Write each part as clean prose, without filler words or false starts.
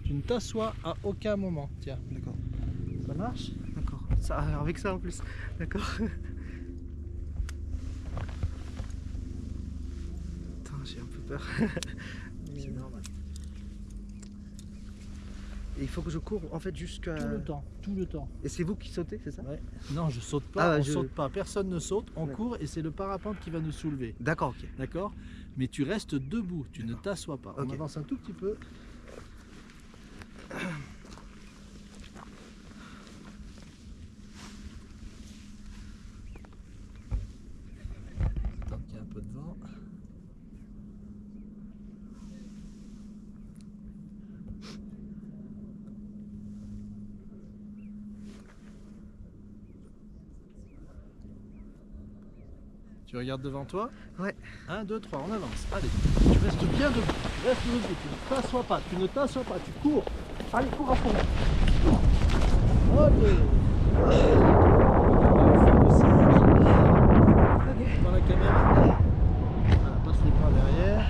Tu ne t'assois à aucun moment. Tiens, D'accord. ça marche? D'accord. Ça, avec ça en plus. D'accord. Attends, j'ai un peu peur. C'est normal. Et il faut que je cours en fait jusqu'à. Tout le temps, tout le temps. Et c'est vous qui sautez, c'est ça? Ouais. Non, je saute pas, Ah, on saute pas, personne ne saute, on court et c'est le parapente qui va nous soulever. D'accord, ok. D'accord? Mais tu restes debout, tu ne D'accord. t'assois pas. On Ok. avance un tout petit peu. Tant qu'il y a un peu de vent. Tu regardes devant toi? Ouais. 1, 2, 3, on avance. Allez, tu restes bien debout. Tu restes debout, tu ne t'assois pas, tu ne t'assois pas, tu cours. Allez, cours à fond. Allez. Dans la caméra. Voilà, passe les bras derrière.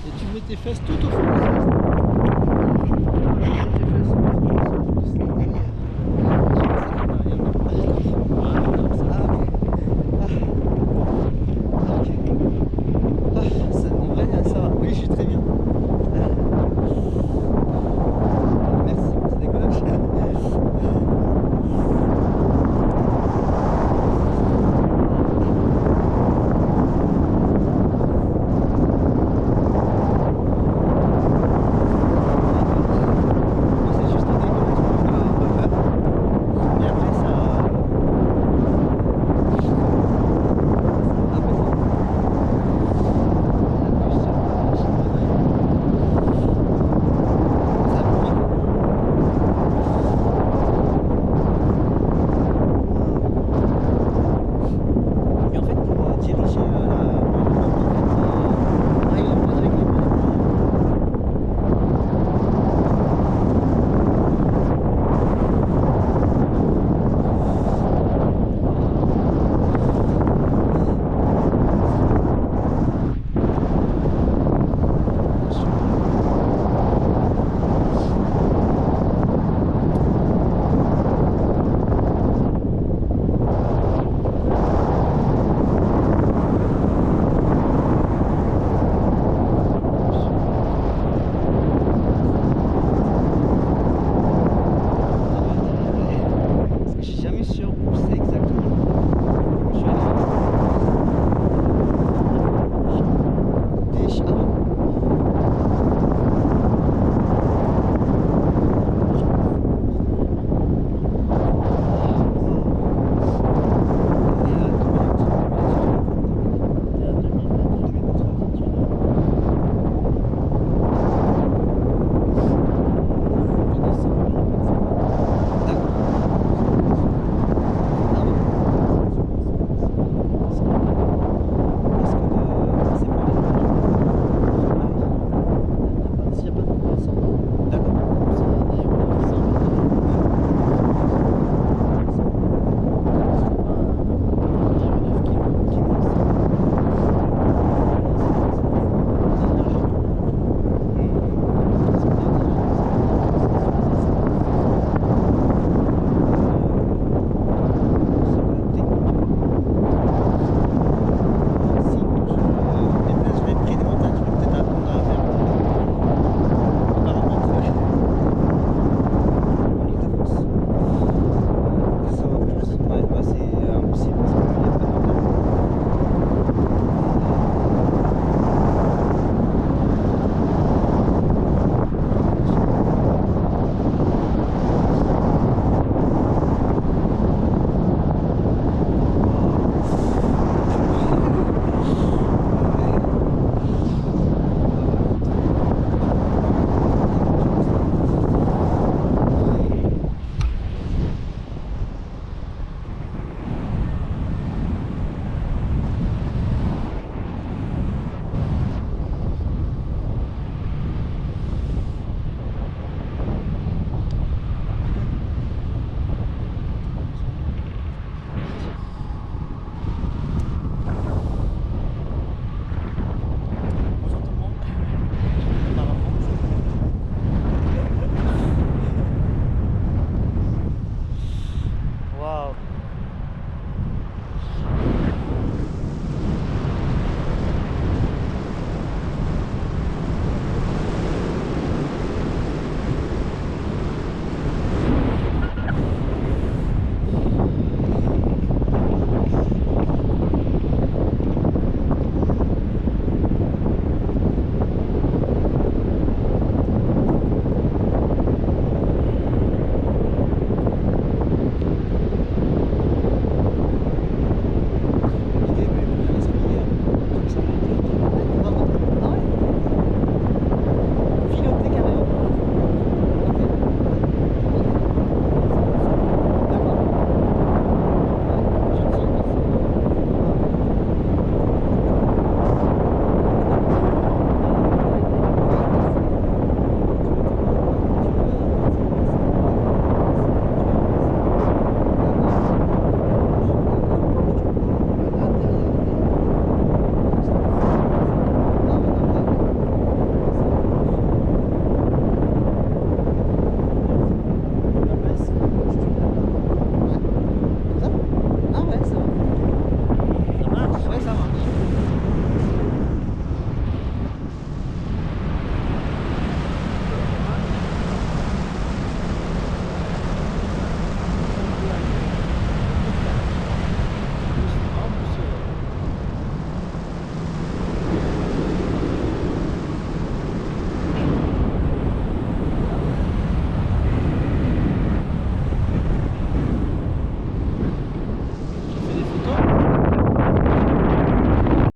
Et tu mets tes fesses tout au fond.